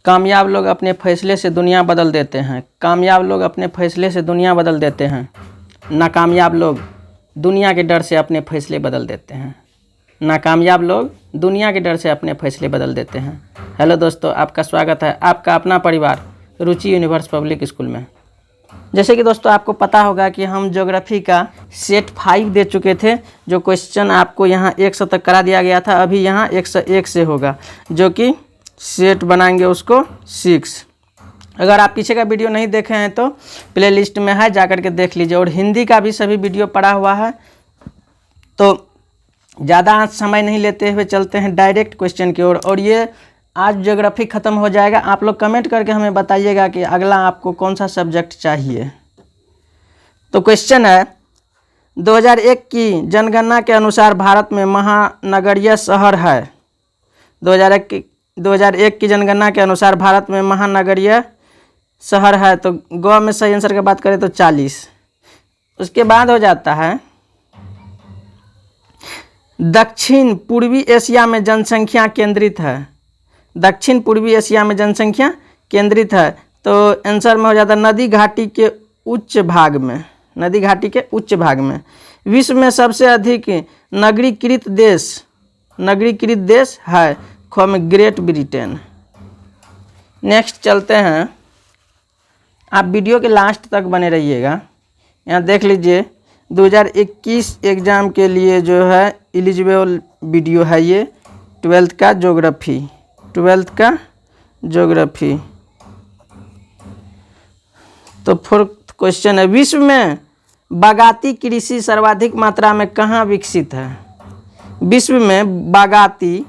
कामयाब लोग अपने फैसले से दुनिया बदल देते हैं। कामयाब लोग अपने फैसले से दुनिया बदल देते हैं। नाकामयाब लोग दुनिया के डर से अपने फैसले बदल देते हैं। नाकामयाब लोग दुनिया के डर से अपने फैसले बदल देते हैं। हेलो दोस्तों, आपका स्वागत है आपका अपना परिवार रुचि यूनिवर्स पब्लिक स्कूल में। जैसे कि दोस्तों आपको पता होगा कि हम ज्योग्राफी का सेट 5 दे चुके थे, जो क्वेश्चन आपको यहाँ 100 तक करा दिया गया था। अभी यहाँ 101 से होगा, जो कि सेट बनाएंगे उसको 6। अगर आप पीछे का वीडियो नहीं देखे हैं तो प्ले लिस्ट में है, जाकर के देख लीजिए। और हिंदी का भी सभी वीडियो पड़ा हुआ है। तो ज़्यादा समय नहीं लेते हुए चलते हैं डायरेक्ट क्वेश्चन की ओर। और ये आज ज्योग्राफी ख़त्म हो जाएगा। आप लोग कमेंट करके हमें बताइएगा कि अगला आपको कौन सा सब्जेक्ट चाहिए। तो क्वेश्चन है, 2001 की जनगणना के अनुसार भारत में महानगरीय शहर है। 2001 की जनगणना के अनुसार भारत में महानगरीय शहर है। तो गौ में सही आंसर की बात करें तो 40। उसके बाद हो जाता है, दक्षिण पूर्वी एशिया में जनसंख्या केंद्रित है। दक्षिण पूर्वी एशिया में जनसंख्या केंद्रित है। तो आंसर में हो जाता है नदी घाटी के उच्च भाग में। नदी घाटी के उच्च भाग में। विश्व में सबसे अधिक नगरीकृत देश है। ख में ग्रेट ब्रिटेन। नेक्स्ट चलते हैं, आप वीडियो के लास्ट तक बने रहिएगा। यहाँ देख लीजिए 2021 एग्ज़ाम के लिए जो है एलिजिबल वीडियो है ये, 12th का ज्योग्राफी। तो फोर्थ क्वेश्चन है, विश्व में बागाती कृषि सर्वाधिक मात्रा में कहाँ विकसित है। विश्व में बागाती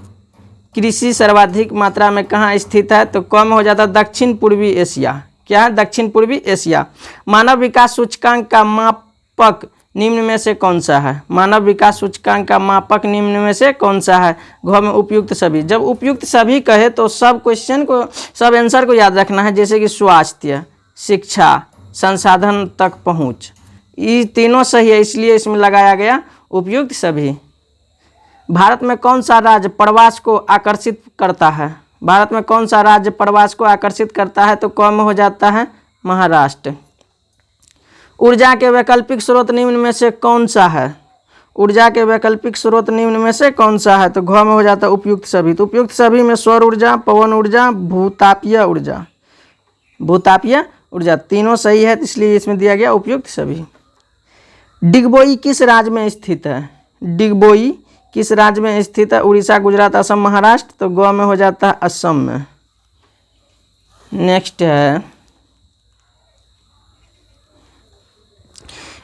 कृषि सर्वाधिक मात्रा में कहाँ स्थित है। तो कम हो जाता दक्षिण पूर्वी एशिया। क्या है? दक्षिण पूर्वी एशिया। मानव विकास सूचकांक का मापक निम्न में से कौन सा है। मानव विकास सूचकांक का मापक निम्न में से कौन सा है। घ में उपयुक्त सभी। जब उपयुक्त सभी कहे तो सब क्वेश्चन को, सब आंसर को याद रखना है। जैसे कि स्वास्थ्य, शिक्षा, संसाधन तक पहुँच, ये तीनों सही है, इसलिए इसमें लगाया गया उपयुक्त सभी। भारत में कौन सा राज्य प्रवास को आकर्षित करता है। भारत में कौन सा राज्य प्रवास को आकर्षित करता है। तो कम हो जाता है महाराष्ट्र। ऊर्जा के वैकल्पिक स्रोत निम्न में से कौन सा है। ऊर्जा के वैकल्पिक स्रोत निम्न में से कौन सा है। तो घ में हो जाता है उपयुक्त सभी। तो उपयुक्त सभी में सौर ऊर्जा, पवन ऊर्जा, भूतापीय ऊर्जा तीनों सही है, इसलिए इसमें दिया गया उपयुक्त सभी। डिगबोई किस राज्य में स्थित है। डिगबोई किस राज्य में स्थित है। उड़ीसा, गुजरात, असम, महाराष्ट्र। तो ग में हो जाता है असम में। नेक्स्ट है,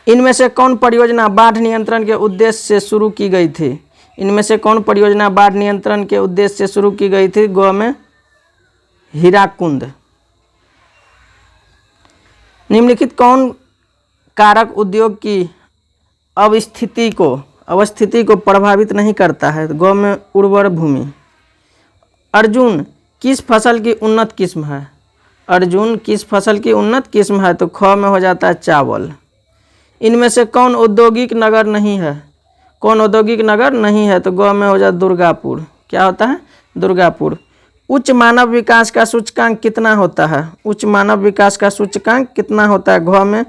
इनमें से कौन परियोजना बाढ़ नियंत्रण के उद्देश्य से शुरू की गई थी। इनमें से कौन परियोजना बाढ़ नियंत्रण के उद्देश्य से शुरू की गई थी। ग में हीराकुंड। निम्नलिखित कौन कारक उद्योग की अवस्थिति को प्रभावित नहीं करता है। ग में उर्वर भूमि। अर्जुन किस फसल की उन्नत किस्म है। अर्जुन किस फसल की उन्नत किस्म है। तो ख में हो जाता है चावल। इनमें से कौन औद्योगिक नगर नहीं है। कौन औद्योगिक नगर नहीं है। तो ग में हो जाता दुर्गापुर। क्या होता है? दुर्गापुर। उच्च मानव विकास का सूचकांक कितना होता है। उच्च मानव विकास का सूचकांक कितना होता है। घ में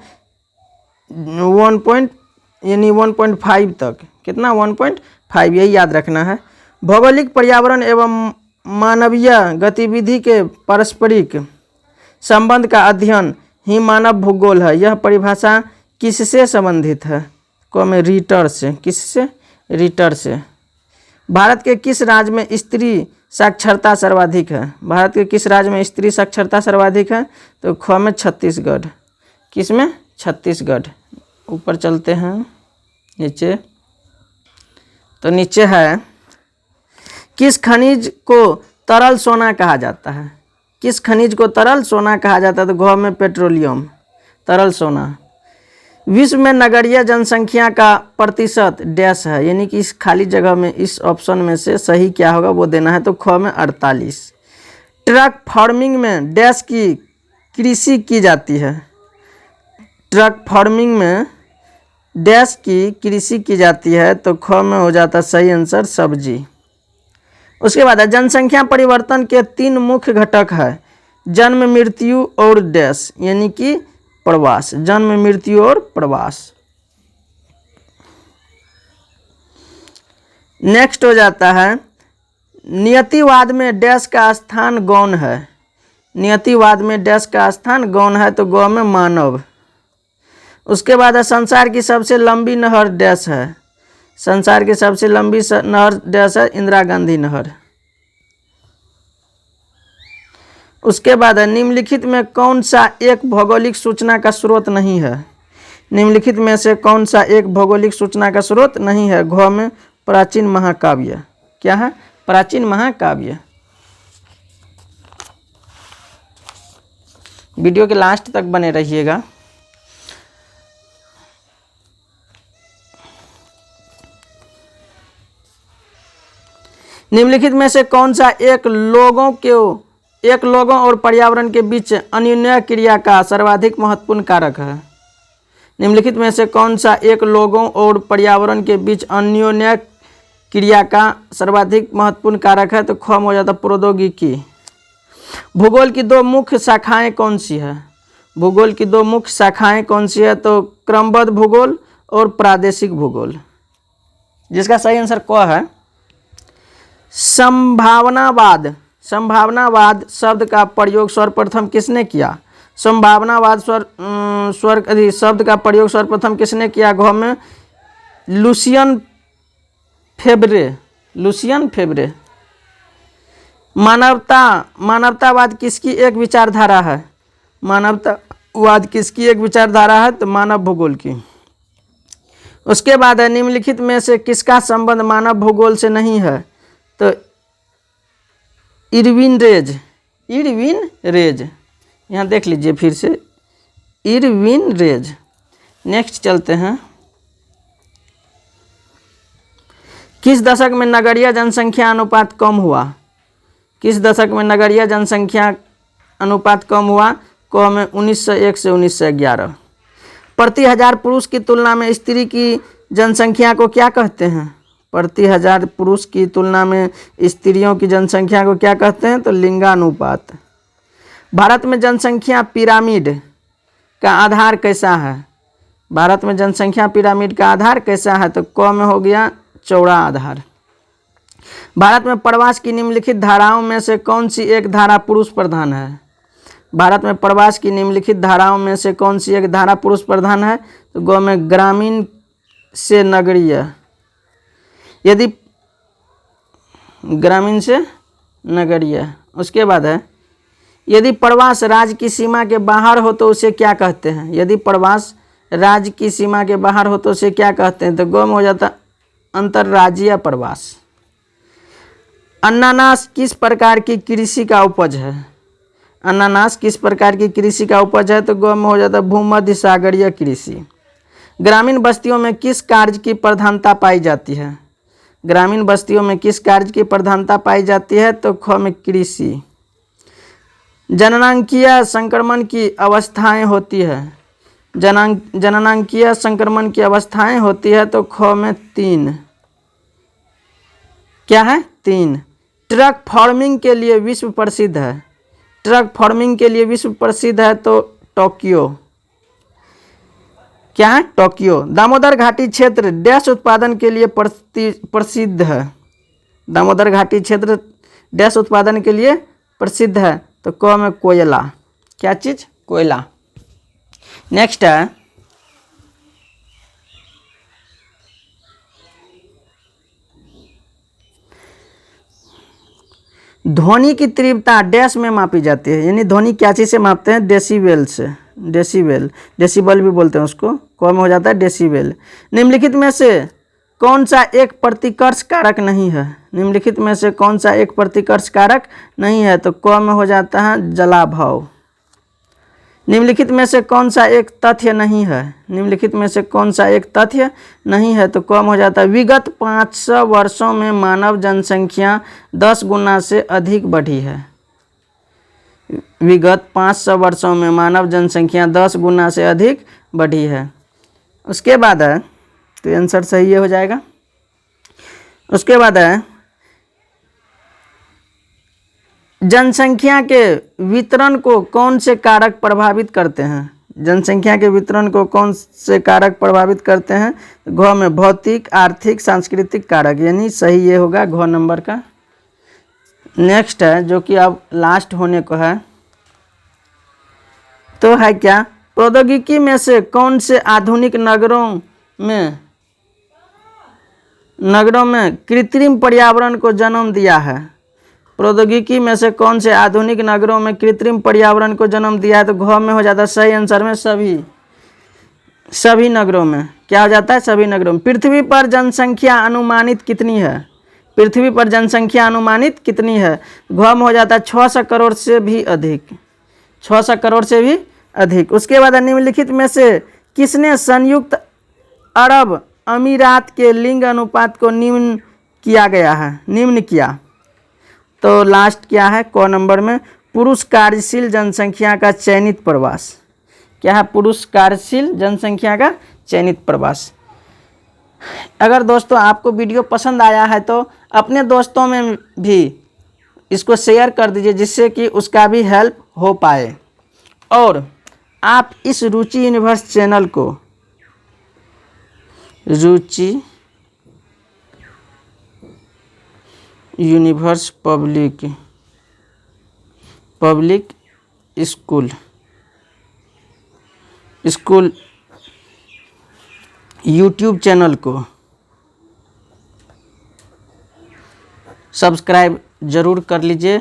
1.5 तक। कितना? 1.5, यही याद रखना है। भौगोलिक पर्यावरण एवं मानवीय गतिविधि के पारस्परिक संबंध का अध्ययन ही मानव भूगोल है। यह परिभाषा किससे संबंधित है। क में रीटर से। किससे? रीटर से। भारत के किस राज्य में स्त्री साक्षरता सर्वाधिक है। भारत के किस राज्य में स्त्री साक्षरता सर्वाधिक है। तो ख में छत्तीसगढ़। किस में? छत्तीसगढ़। ऊपर चलते हैं नीचे। तो नीचे है, किस खनिज को तरल सोना कहा जाता है। किस खनिज को तरल सोना कहा जाता है। तो घ में पेट्रोलियम, तरल सोना। विश्व में नगरीय जनसंख्या का प्रतिशत डैश है। यानी कि इस खाली जगह में इस ऑप्शन में से सही क्या होगा वो देना है। तो ख में 48। ट्रक फार्मिंग में डैश की कृषि की जाती है। ट्रक फार्मिंग में डैश की कृषि की जाती है। तो ख में हो जाता सही आंसर सब्जी। उसके बाद जनसंख्या परिवर्तन के 3 मुख्य घटक है। जन्म मृत्यु और डैश यानी कि प्रवास, जन्म मृत्यु और प्रवास। नेक्स्ट हो जाता है नियतिवाद में डैश का स्थान गौण है। नियतिवाद में डैश का स्थान गौण है तो गौ में मानव। उसके बाद है संसार की सबसे लंबी नहर डैश है। संसार की सबसे लंबी नहर डैश है इंदिरा गांधी नहर। उसके बाद है निम्नलिखित में कौन सा एक भौगोलिक सूचना का स्रोत नहीं है। निम्नलिखित में से कौन सा एक भौगोलिक सूचना का स्रोत नहीं है। घ में प्राचीन महाकाव्य। क्या है? प्राचीन महाकाव्य। वीडियो के लास्ट तक बने रहिएगा। निम्नलिखित में से कौन सा एक लोगों और पर्यावरण के बीच अन्योन्य क्रिया का सर्वाधिक महत्वपूर्ण कारक है। निम्नलिखित में से कौन सा एक लोगों और पर्यावरण के बीच अन्योन्य क्रिया का सर्वाधिक महत्वपूर्ण कारक है तो ख में हो जाता प्रौद्योगिकी। भूगोल की दो मुख्य शाखाएं कौन सी है। भूगोल की दो मुख्य शाखाएं कौन सी है तो क्रमबद्ध भूगोल और प्रादेशिक भूगोल, जिसका सही आंसर क है। संभावनावाद। संभावनावाद शब्द का प्रयोग सर्वप्रथम किसने किया। संभावनावाद शब्द का प्रयोग सर्वप्रथम किसने किया। घ में लुसियन फेब्रे। लुसियन फेब्रे। मानवतावाद किसकी एक विचारधारा है। मानवतावाद किसकी एक विचारधारा है तो मानव भूगोल की। उसके बाद है निम्नलिखित में से किसका संबंध मानव भूगोल से नहीं है तो इरविन रेज। इरविन रेज, यहाँ देख लीजिए फिर से, इरविन रेज। नेक्स्ट चलते हैं। किस दशक में नगरीय जनसंख्या अनुपात कम हुआ। किस दशक में नगरीय जनसंख्या अनुपात कम हुआ। क में 1901 से 1911। प्रति हजार पुरुष की तुलना में स्त्री की जनसंख्या को क्या कहते हैं। प्रति हजार पुरुष की तुलना में स्त्रियों की जनसंख्या को क्या कहते हैं तो लिंगानुपात। भारत में जनसंख्या पिरामिड का आधार कैसा है। भारत में जनसंख्या पिरामिड का आधार कैसा है तो क में हो गया चौड़ा आधार। भारत में प्रवास की निम्नलिखित धाराओं में से कौन सी एक धारा पुरुष प्रधान है। भारत में प्रवास की निम्नलिखित धाराओं में से कौन सी एक धारा पुरुष प्रधान है तो ग में ग्रामीण से नगरीय। यदि ग्रामीण से नगरीय। उसके बाद है यदि प्रवास राज्य की सीमा के बाहर हो तो उसे क्या कहते हैं। यदि प्रवास राज्य की सीमा के बाहर हो तो उसे क्या कहते हैं तो ग में हो जाता अंतर्राज्यीय प्रवास। अनानास किस प्रकार की कृषि का उपज है। अनानास किस प्रकार की कृषि का उपज है तो ग में हो जाता भूमध्य सागरीय कृषि। ग्रामीण बस्तियों में किस कार्य की प्रधानता पाई जाती है। ग्रामीण बस्तियों में किस कार्य की प्रधानता पाई जाती है तो ख में कृषि। जननांकीय संक्रमण की अवस्थाएं होती है। जननांकीय संक्रमण की अवस्थाएं होती है तो ख में 3। क्या है 3। ट्रक फार्मिंग के लिए विश्व प्रसिद्ध है। ट्रक फार्मिंग के लिए विश्व प्रसिद्ध है तो टोक्यो। क्या है टोक्यो। दामोदर घाटी क्षेत्र डैश उत्पादन के लिए प्रसिद्ध है। दामोदर घाटी क्षेत्र डैश उत्पादन के लिए प्रसिद्ध है तो क में कोयला। क्या चीज कोयला। नेक्स्ट है ध्वनि की तीव्रता डैश में मापी जाती है। यानी ध्वनि क्या चीज से मापते हैं डेसिबल से। डेसिबल भी बोलते हैं उसको। क में हो जाता है डेसिबल। निम्नलिखित में से कौन सा एक प्रतिकर्ष कारक नहीं है। निम्नलिखित में से कौन सा एक प्रतिकर्ष कारक नहीं है तो क में हो जाता है जलाभाव। निम्नलिखित में से कौन सा एक तथ्य नहीं है। निम्नलिखित में से कौन सा एक तथ्य नहीं है तो क में हो जाता है विगत 500 वर्षों में मानव जनसंख्या 10 गुना से अधिक बढ़ी है। विगत 500 वर्षों में मानव जनसंख्या 10 गुना से अधिक बढ़ी है। उसके बाद है तो आंसर सही हो जाएगा। उसके बाद है जनसंख्या के वितरण को कौन से कारक प्रभावित करते हैं? जनसंख्या के वितरण को कौन से कारक प्रभावित करते हैं? घ में भौतिक, आर्थिक, सांस्कृतिक कारक, यानी सही ये होगा घ नंबर का। नेक्स्ट है जो कि अब लास्ट होने को है, तो है क्या? प्रौद्योगिकी में से कौन से आधुनिक नगरों में कृत्रिम पर्यावरण को जन्म दिया है? प्रौद्योगिकी में से कौन से आधुनिक नगरों में कृत्रिम पर्यावरण को जन्म दिया है? तो घ में हो जाता है सही आंसर में सभी नगरों में। क्या हो जाता है? सभी नगरों में। पृथ्वी पर जनसंख्या अनुमानित कितनी है? पृथ्वी पर जनसंख्या अनुमानित कितनी है? घ में हो जाता है 600 करोड़ से भी अधिक, 600 करोड़ से भी अधिक। उसके बाद निम्नलिखित में से किसने संयुक्त अरब अमीरात के लिंग अनुपात को निम्न किया? तो लास्ट क्या है? क नंबर में पुरुष कार्यशील जनसंख्या का चयनित प्रवास। क्या है? पुरुष कार्यशील जनसंख्या का चयनित प्रवास। अगर दोस्तों आपको वीडियो पसंद आया है तो अपने दोस्तों में भी इसको शेयर कर दीजिए, जिससे कि उसका भी हेल्प हो पाए। और आप इस रुचि यूनिवर्स चैनल को, Ruchi universe public school YouTube channel को सब्सक्राइब ज़रूर कर लीजिए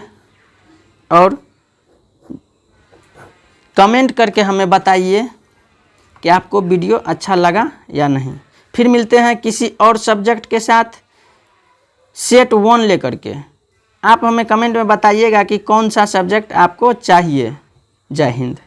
और कमेंट करके हमें बताइए कि आपको वीडियो अच्छा लगा या नहीं। फिर मिलते हैं किसी और सब्जेक्ट के साथ, सेट 1 लेकर के। आप हमें कमेंट में बताइएगा कि कौन सा सब्जेक्ट आपको चाहिए। जय हिंद।